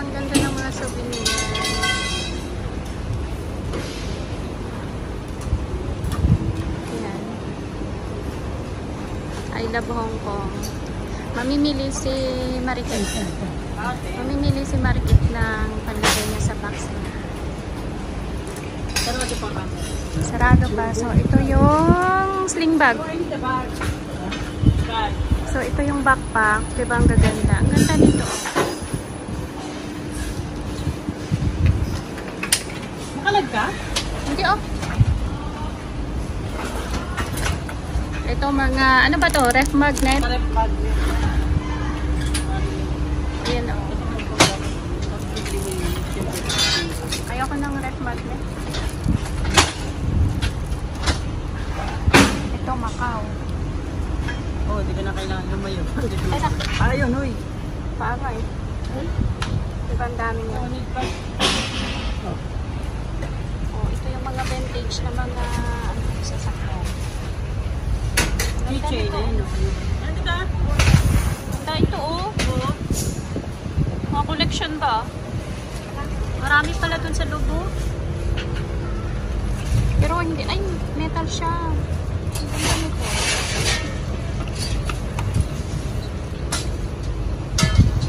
ang ganda ng mga souvenir. Ayan. I love Hong Kong. Mamimili si Marikit. Mamimili si Marikit ng panlagay niya sa box niya. Sarado pa. So, ito yung sling bag. So, ito yung backpack. Diba ang gaganda? Ang ganda nito. Makalag ka? Hindi, oh. Ito mga, ano ba to? Ref magnet? Ref magnet. Ayan, oh. Ayoko ng ref magnet. Ito, Macau. Oh, hindi ka na kailangan lumayo. Ay, nak. Ayun, uy. Paano eh? Diba ang dami niya? Oh, ito yung mga vintage na mga sasakyan. Keychain, ayun. Ano ka? Ganda ito, oh. Mga collection ba? Marami pala dun sa loob, oh. Pero hindi, ay, metal siya. Ang ganda nito.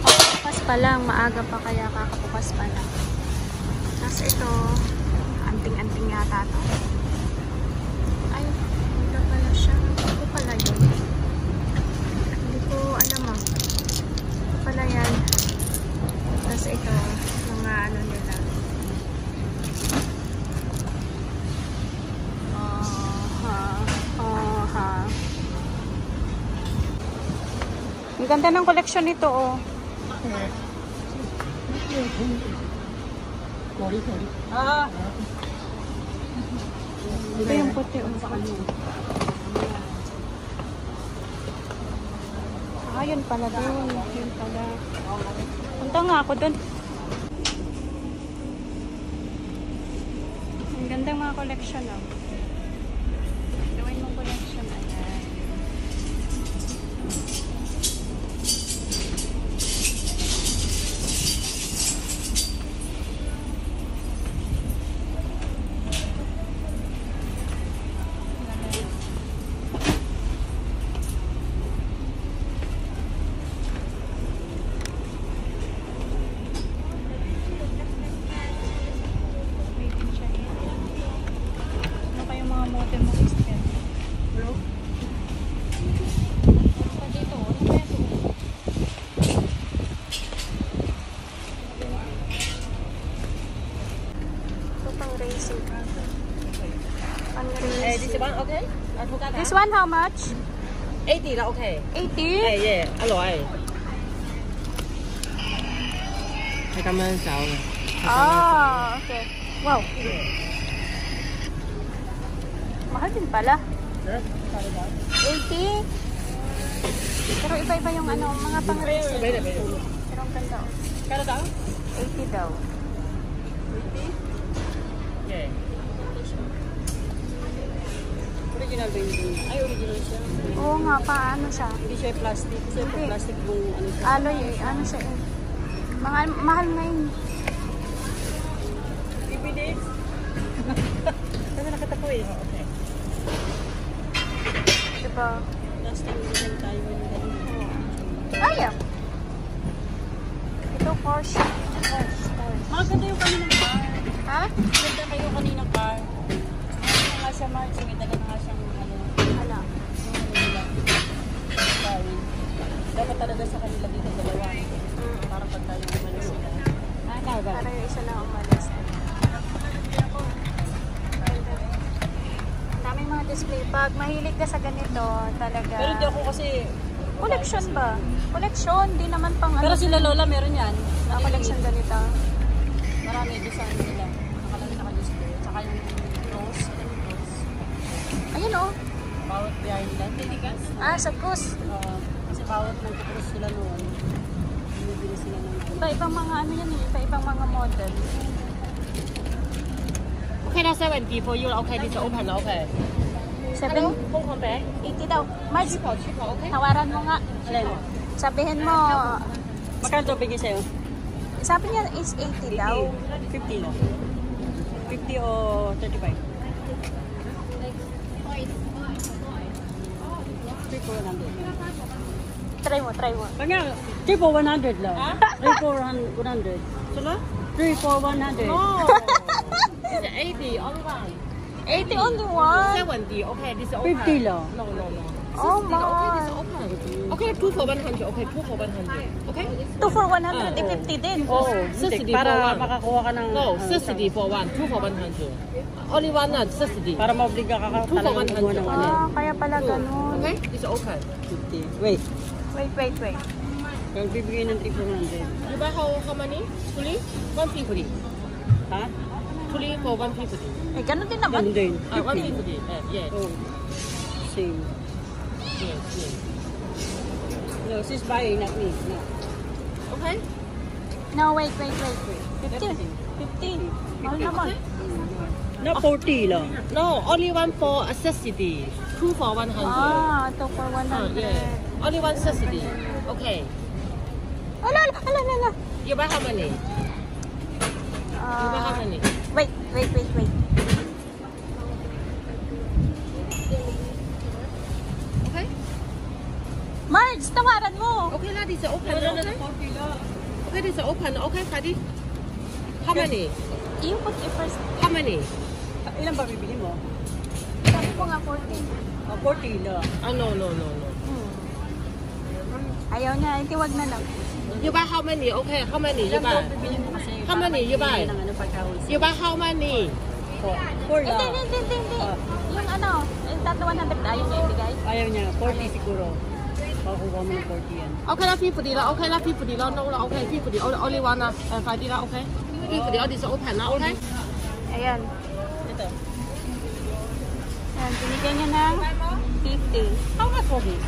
Kakapukas pa lang, maaga pa kaya kakapukas pa lang. Tapos ito, anting-anting yata to. Ay, wala pala siya. Ito pala yun. Hindi ko alam ah. Ito pala yan. Tapos ito, mga ano nila. Ang ganda ng collection nito, oh. Ah! Ito yung puti, oh. Ah, yun pala doon. Yun pala. Punta nga ako doon. Ang gandang mga collection, oh. Gawin mong collection, ayan. This one okay? This one how much? 80 là okay. 80? Yeah, alright. 係咁樣走嘅。 Ah, okay. Wow. Mahal din pala. 80? Pero iba-iba yung ano, mga pang-racing. Pero ang ganda. Kano daw? 80 daw. 80? Yeah. Original ba yun? Ay, original siya. Oo nga, paano siya? Hindi siya plastic. Kasi Hindi. plastic yung ano siya. Alloy, ano siya eh. Mga, mahal ngayon. DVD? Kasi nakita ko eh. Okay. Diba? Last time din tayo yung Ay, yeah. Ito, Porsche. Maganda yung kaninang car. Ha? Maganda kayo kaninang car. Ano nga siya, March? May dala na nga siyang ano. Hala. Dapat talaga sa kanila dito dalawa. Para pag tayo umalis sila. Para yung isa lang umalis. Ang daming mga display. Pag mahilig ka sa ganito, talaga. Pero di ako kasi... Collection ba? Collection, di naman pang Pero ano. sila Lola meron yan. Collection ganito. Marami design nila. Nakalagay naka-display. Tsaka yung rose. Ayun oh. Bawat biyahe nila. Titigas. Ah, sa cruise. Kasi bawat nagkakros sila noon. Binibili sila ng... Iba-ibang mga ano yan eh. Iba-ibang mga model. Okay na 70 for you. Okay, this is open. Okay. 7? Hong Kong bag. 80 daw. March, Chipo, okay? tawaran mo nga. Alin? Sabihin mo, Magkano ito bigay sa'yo? Sabi niya is 80 daw. 50 lang. 50 o 35. 3 for 100. Try mo, try mo. Kanya, 3 for 100 lang. 3 for 100. Sala? 3 for 100. No. It's 80, only one. 80 only one. 70, okay, this is open. 50 lang. No, no, no. Oh Okay, this is my. open. Okay, 2 for 100. Okay, 2 for 100. Okay? 2 for 100, 50 din. Oh, Subsidy para for one. makakuha ka ng... No, subsidy for 1, 2 for 100. Only one not subsidy. Para maobliga ka Two for talagang kumuha ng 100. ano. Kaya pala ganun. Okay, it's open. 50. Wait. Wait. Kung bibigay ng 3 for 100. You buy how many? Fully? 150. Ha? Fully for 150. Eh, ganun din naman. Ganun din. 150. Yes. Oh. Same. Yes, yes. No, she's buying, not me. No. Okay? No, wait. 50. 50. Mahal naman. No, 40 lang. No, only one for a subsidy. 2 for 100. 2 for 100. Yeah. Only one subsidy. Okay. Ala. You buy how many? You buy how many? Wait. Okay? Marge, tawaran mo. Okay, lah, this is open. Okay? Okay, this is open. Okay, Fadi. How many? You put it first. How many? Ilan ba bibili mo? Sabi ko nga 14. 40 lang. No. Ayaw niya, wag na lang. You buy how many? Okay, how many you Ilan buy? daw bibili mo kasi? How many you buy? Ng ano pagkahuli. You buy how many? 4 lang. Hindi. Yung ano, yung tatlo 100 ayaw niya ibigay. Ayaw niya, 40 siguro. Makukuha mo ng 40 yan. Okay lah, 50 lah. Okay lah, 50 lah. No lah. Okay, 50. Only one lah. 50 lah. Okay. 50 lah. This is open lah. Okay. Ayan. Ito. Ayan, binigyan niya ng 50. How much for this?